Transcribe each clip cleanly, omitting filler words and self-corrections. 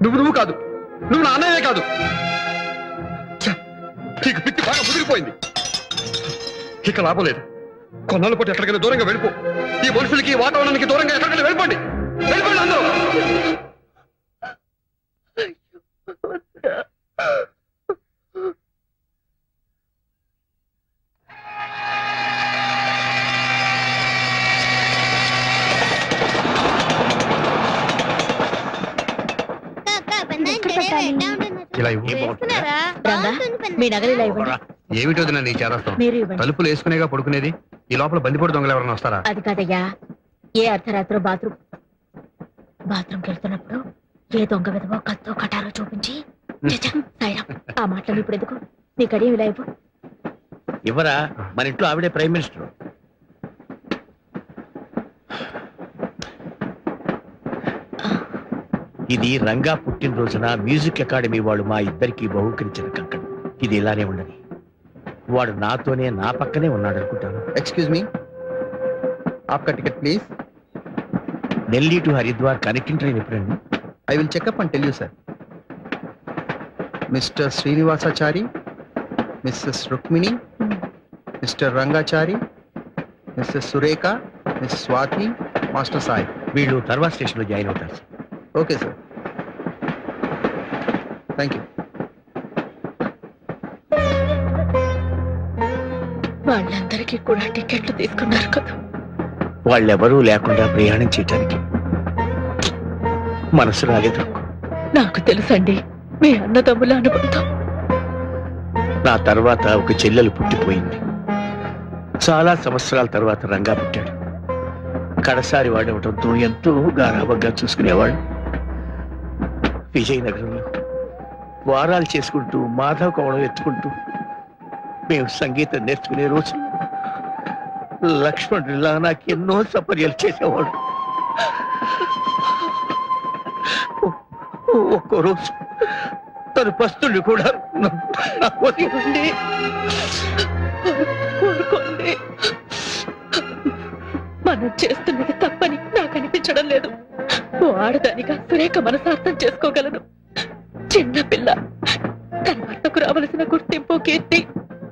నువ్వు కాదు, నువ్వు నా అన్నయ్యే కాదు. నీకు పిచ్చి బాగా ముదిరిపోయింది. ఇక లాభం లేదు. కొన్నాళ్ళ పాటు ఎక్కడికైనా దూరంగా వెళ్ళిపో. ఈ మనుషులకి వాతావరణానికి దూరంగా ఎక్కడికైనా వెళ్ళిపోండి. వెళ్ళిపోండి అందరూ. ఏమిటో నీ చేరస్తాం. తలుపులు వేసుకునేగా పడుకునేది. ఈ లోపల బందిపోటు దొంగలు ఎవరైనా వస్తారా? అది కాదయ్యా, ఏ అర్ధరాత్రో బాత్రూమ్కి వెళ్తున్నప్పుడు ఏ దొంగ విధవో కత్తో కటారో చూపించి ఆ మాటలు ఇప్పుడు ఎందుకు? నీ కడియం ఇలా ఇవ్వు. ఇవ్వరా? మన ఇంట్లో ఆవిడే ప్రైమ్ మినిస్టర్. ఇది రంగా పుట్టినరోజున మ్యూజిక్ అకాడమీ వాళ్ళు మా ఇద్దరికి బహుకరించిన కంకణం. ఇది ఇలానే ఉండని. వాడు నాతోనే నా పక్కనే ఉన్నాడు అనుకుంటాను. ఎక్స్క్యూజ్ మీ, ఆప్కా ticket please. Delhi to Haridwar connecting train ఎప్పుడండి? I will check up and tell you sir. Mr Srinivasachari, Mrs Rukmini, Mr Rangachari, Mrs Surekha, miss Swathi, master Sai. వీళ్ళు తర్వాత స్టేషన్లో జాయిన్ అవుతారు sir. Okay sir, thank you. వాళ్ళందరికీ కూడా టికెట్లు తీసుకున్నారు కదా. వాళ్ళెవరూ లేకుండా ప్రయాణం చేయటానికి మనసు రాలేదు. నాకు తెలుసండి మీ అన్నదమ్ముల అనుబంధం. నా తర్వాత ఒక చెల్లెలు పుట్టిపోయింది. చాలా సంవత్సరాల తర్వాత రంగా పుట్టాడు. కడసారి వాడవటంతో ఎంతో గారాబంగా చూసుకునేవాడు. విజయనగరంలో వారాలు చేసుకుంటూ మాధవ కోవడం ఎత్తుకుంటూ మేము సంగీతం నేర్చుకునే రోజు లక్ష్మణుడిలా నాకు ఎన్నో సపర్యలు చేసేవాడు. ఒక్కో రోజు తను పస్తుల్ని కూడా మనం చేస్తున్నది తప్పని నాకు అనిపించడం లేదు. ఓ ఆడదానిగా సురేఖ మనసార్థం చేసుకోగలను. చిన్న పిల్ల, తన భర్తకు రావలసిన గుర్తింపు కీర్తి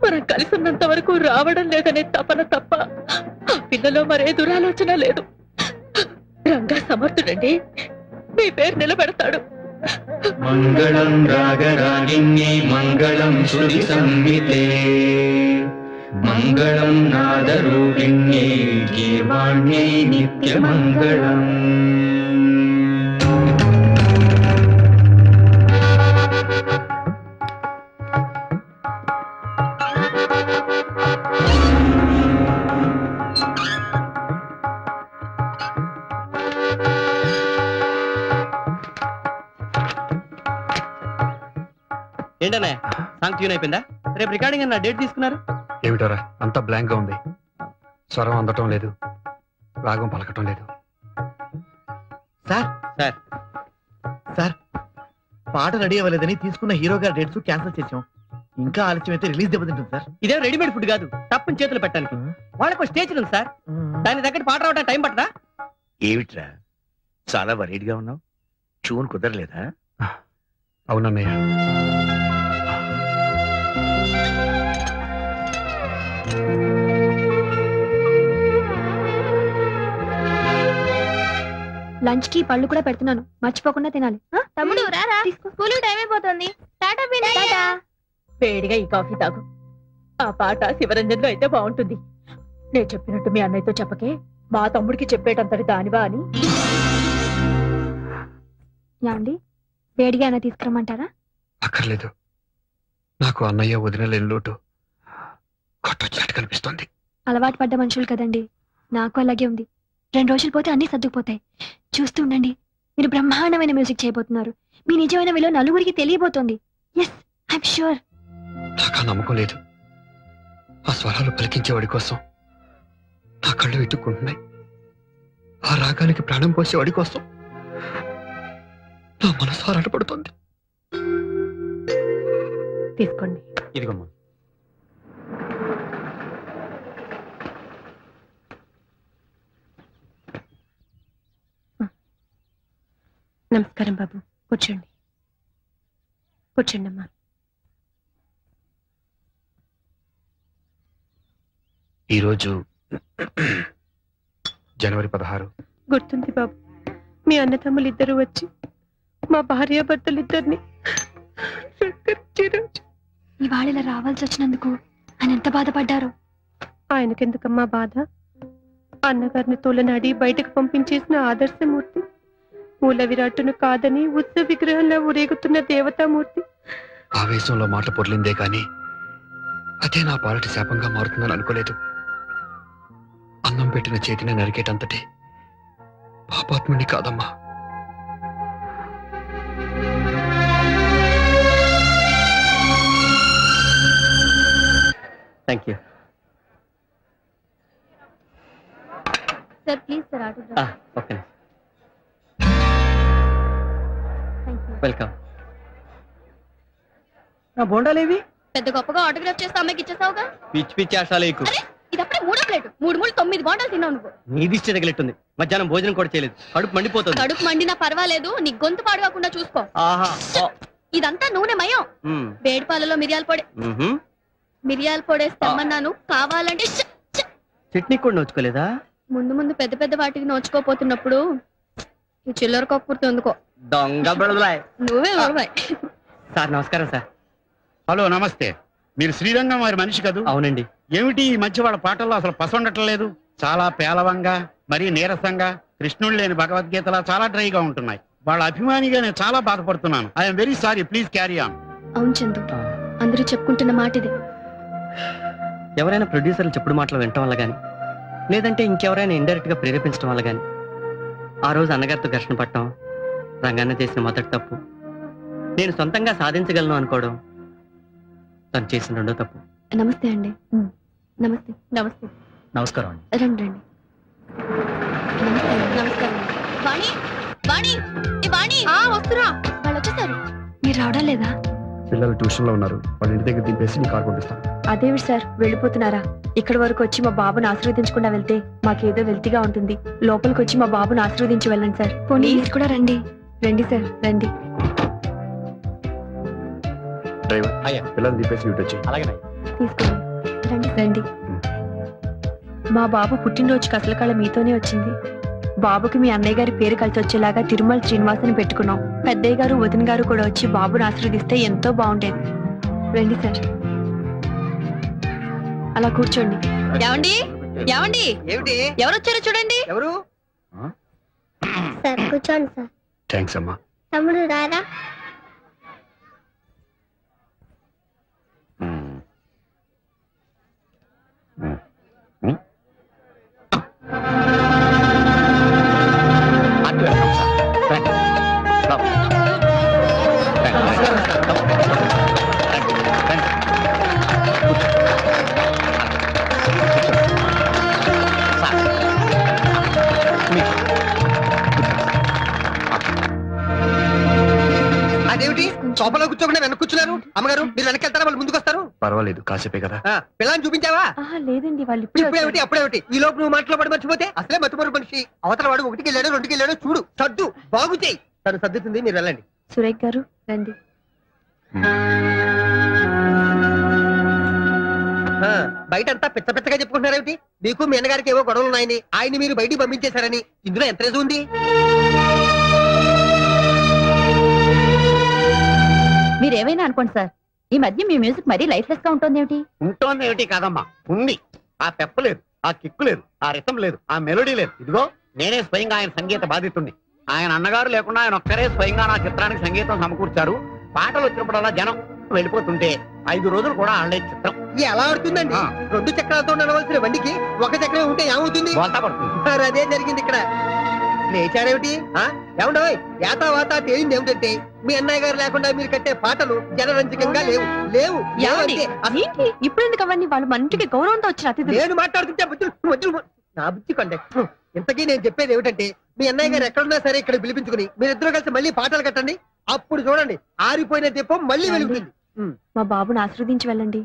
మనం కలిసి ఉన్నంత వరకు రావడం లేదనే తపన తప్ప ఆ పిల్లలో మరే దురాలోచన లేదు. రంగా సమర్థుడండి, మీ పేరు నిలబెడతాడు. మంగళం రాగరాగిణ్యై మంగళం శృతి సంహితే మంగళం నాదరూపిణ్యై గీర్వాణ్యై నిత్యమంగళం. ఏంటనే సాంగ్ ట్యూన్ అయిపోయిందా? రేపు రికార్డింగ్ అన్న డేట్ తీసుకున్నారు. ఏమిటోరా అంతా బ్లాంక్ గా ఉంది. స్వరం అందటం లేదు, రాగం పలకటం లేదు. సార్ సార్ సార్ పాట రెడీ అవ్వలేదని తీసుకున్న హీరో గారి డేట్స్ క్యాన్సిల్ చేసాం. ఇంకా ఆలస్యం అయితే రిలీజ్ దెబ్బతింటుంది సార్. ఇదే రెడీమేడ్ ఫుడ్ కాదు, తప్పని చేతులు పెట్టడానికి. వాళ్ళకు స్టేజ్ ఉంది సార్, దాని దగ్గర పాట రావడానికి టైం పట్టదా? ఏమిట్రా చాలా వరీడ్గా ఉన్నావు? ట్యూన్ కుదరలేదా? అవునన్నయ్య. లంచ్ కి పళ్ళు కూడా పెడుతున్నాను, మర్చిపోకుండా తినాలి. తమ్ముడు రారా, స్కూల్ టైం అయిపోతుంది. టాటా టాటా. వేడిగా ఈ కాఫీ తాగు. ఆ పాట శివరంజన్లో అయితే బాగుంటుంది. నేను చెప్పినట్టు మీ అన్నయ్యతో చెప్పకే, మా తమ్ముడికి చెప్పేటంతటి దానివా అని. యాండి వేడిగా అయినా తీసుకురమ్మంటారా? అక్కర్లేదు, నాకు అన్నయ్య వదినలేని లోటు కొట్టొచ్చినట్టు కనిపిస్తుంది. అలవాటు పడ్డ మనుషులు కదండి, నాకు అలాగే ఉంది. 2 రోజులు పోతే అన్ని సర్దుకుపోతాయి. చూస్తూ ఉండండి, మీరు బ్రహ్మాండమైన మ్యూజిక్ చేయబోతున్నారు. మీ నిజమైన విలువ నలుగురికి తెలియబోతోంది. Yes, I'm sure. నాకు నమ్మకం లేదు. ఆ స్వరాలు పలికించేవాడి కోసం నా కళ్ళు వెతుక్కుంటున్నాయి. ఆ రాగానికి ప్రాణం పోసేవాడి కోసం నా మనసు ఆరాటపడుతోంది. తీసుకోండి. ఇదిగమ్మా. నమస్కారం బాబు, కూర్చోండి. కూర్చోండమ్మా. ఈరోజు జనవరి 16. గుర్తుంది బాబు. మీ అన్నదమ్ములు ఇద్దరు వచ్చి మా భార్యాభర్తలిద్దరిని ఇవాళ ఇలా రావాల్సి వచ్చినందుకు ఆయన ఎంత బాధపడ్డారో. ఆయనకెందుకమ్మా బాధ? అన్నగారిని తోలనాడి బయటకు పంపించేసిన ఆదర్శమూర్తి, మూల విరాట్టును కాదని ఉత్సవ విగ్రహంలో ఊరేగుతున్న దేవతామూర్తి. ఆవేశంలో మాట పొర్లిందే కానీ అదే నా పాలటి శాపంగా మారుతుందని అనుకోలేదు. అన్నం పెట్టిన చేతిని నరికేటంతటి పాపాత్ముని కాదమ్మా. Thank you sir. Please sir autograph. Okay, welcome. నా బోండాలేవి? పెద్ద గొప్పగా ఆటోగ్రాఫ్ చేస్తే అమ్మాయికి ఇచ్చేసావుగా. పిచ్చి పిచ్చి ఆశాలేకు. ఇది అప్పుడే 3వ ప్లేట్. 3 9 బోండాలు తిన్నావు నువ్వు. నీ దిష్టి తగిలిట్టుంది. మధ్యాహ్నం భోజనం కూడా చేయలేదు. కడుపు మండిపోతుంది. కడుపు మండినా పర్వాలేదు, నీ గొంతు పాడుకోకుండా చూసుకో. ఆహా. ఇదంతా నూనె మయం. వేడి పాలలో మిరియాల పొడి. మిరియాల పొడేస్తే అమ్మన్నాను. కావాలంటే చట్నీ కూడా నోచుకోలేదా? ముందు ముందు పెద్ద పెద్ద వాటికి నోచుకోపోతున్నప్పుడు ఈ చిల్లర కప్పుర్తి ఎందుకో. దొంగ బెడదలాయ్. నువ్వే బాయ్. సార్ నమస్కారం సార్. హలో, నమస్తే. మీరు శ్రీరంగం వారి మనిషి కదూ? అవునండి. ఏమిటి ఈ మధ్య వాళ్ళ పాటల్లో అసలు పసండట్లేదు? చాలా పేలవంగా, మరీ నీరసంగా, కృష్ణుడు లేని భగవద్గీతలా చాలా డ్రైగా ఉంటున్నాయి. వాళ్ళ అభిమానిగా నేను చాలా బాధపడుతున్నాను. I'm very sorry, please carry on. అవును చందు, అందరూ చెప్పుకుంటున్న మాట ఇదే. ఎవరైనా ప్రొడ్యూసర్లు చెప్పుడు మాటలు వినటం వల్ల కానీ, లేదంటే ఇంకెవరైనా ఇండైరెక్ట్ గా ప్రేరేపించడం వల్ల కానీ ఆ రోజు అన్నగారితో ఘర్షణ పట్టడం రంగాన్న చేసిన మొదటి తప్పు. నేను సొంతంగా సాధించగలను అనుకోవడం తను చేసిన రెండో తప్పు. నమస్తే అండి. నమస్తే. నమస్తే. నమస్కారం అండి. రండి రండి. నమస్కారం. వాణి, వాణి, ఏ వాణి. వస్తురా. వాళ్ళు వచ్చేసారు. మీరు రావడం లేదా? పిల్లలు ట్యూషన్ లో ఉన్నారు. వాళ్ళ ఇంటి దగ్గర దింపేసి నీ కార్ పంపిస్తాను. అదేవి సార్, వెళ్ళిపోతున్నారా? ఇక్కడి వరకు వచ్చి మా బాబుని ఆశీర్వదించకుండా వెళ్తే మాకేదో వెల్తిగా ఉంటుంది. లోపలికి వచ్చి మా బాబుని ఆశీర్వదించి వెళ్ళండి సార్. పోనీ మీరు కూడా రండి. రండి సార్, రండి. డ్రైవర్, అయ్యా, పిల్లలు దింపేసి ఇటు వచ్చి. అలాగే. తీసుకోండి. రండి రండి. మా బాబు పుట్టినరోజుకి అసలు కళ మీతోనే వచ్చింది. బాబుకి మీ అన్నయ్య గారి పేరు కలిసి వచ్చేలాగా తిరుమల శ్రీనివాసని పెట్టుకున్నాం. పెద్దయ్య గారు వదిన గారు కూడా వచ్చి బాబుని ఆశీర్వదిస్తే ఎంతో బాగుండేది. రండి సార్, అలా కూర్చోండి. ఏమండి, ఏమండి, ఏమిటి? ఎవరు వచ్చారో చూడండి. ఎవరు? సార్ కూర్చోండి సార్. థ్యాంక్స్ అమ్మా. తమ్ముడు రారా. అదేమిటి సోఫాలో కూర్చోకుండా వెనక్కి కూర్చున్నారు? అమ్మగారు మీరు వెనక్కి వెళ్తారా, వాళ్ళు ముందుకు వస్తారు? పర్వాలేదు, కాసేపే కదా. పిల్లని చూపించావా? లేదండి, వాళ్ళు ఇప్పుడేమిటి అప్పుడేమిటి? ఈ లోపు నువ్వు మాటలో పడి మర్చిపోతే అసలే మర్చిపోరు మనిషి. అవతల వాడు 1కి వెళ్ళాడు 2కి వెళ్ళాడు, చూడు సర్దు బాగు చేయి. తను సర్దుతుంది, మీరు వెళ్ళండి. సురేఖ్ గారు రండి. బయట అంతా పిచ్చ పిచ్చగా చెప్పుకుంటున్నారేమిటి? మీకు మీ అన్నగారికి ఏవో గొడవలు ఉన్నాయని, ఆయన మీరు బయటికి పంపించేశారని. ఇందులో ఎంత రేజు ఉంది? మీరేమైనా అనుకోండి సార్, ఈ మధ్య మీ మ్యూజిక్ మరీ లైఫ్లెస్ గా ఉంటుంది. ఏమిటి ఉంటోంది ఏమిటి కాదమ్మా, ఉంది. ఆ పెప్ప లేదు, ఆ కిక్కు లేదు, ఆ రితం లేదు, ఆ మెలోడీ లేదు. ఇదిగో నేనే స్వయంగా ఆయన సంగీత బాధితుడిని. ఆయన అన్నగారు లేకుండా ఆయన ఒక్కరే స్వయంగా నా చిత్రానికి సంగీతం సమకూర్చారు. పాటలు వచ్చినప్పుడల్లా జనం వెళ్ళిపోతుంటే 5 రోజులు కూడా ఆడలే చిత్రం. ఎలా ఆడుతుందండి? 2 చక్రాలతో నడవలసిన బండికి 1 చక్రం ఉంటే ఏమవుతుంది? మరి అదే జరిగింది ఇక్కడ. లేచారేమిటి? ఏమండో యాతా వాతా తేలింది ఏమిటంటే, మీ అన్నయ్య గారు లేకుండా మీరు కట్టే పాటలు జనరంజకంగా లేవు. లేవు ఇప్పుడు ఎందుకు అవన్నీ? వాళ్ళు మన ఇంటికి గౌరవంతో వచ్చిన అతిథులు. నేను మాట్లాడుతుంటే నా బుద్ధి కంటే. ఇంతకీ నేను చెప్పేది ఏమిటంటే, మీ అన్నయ్య గారు ఎక్కడున్నా సరే ఇక్కడ పిలిపించుకుని మీరిద్దరూ కలిసి మళ్ళీ పాటలు కట్టండి. అప్పుడు చూడండి, ఆరిపోయిన దీపం మళ్ళీ వెలుగుతుంది. మా బాబుని ఆశీర్వదించి వెళ్ళండి.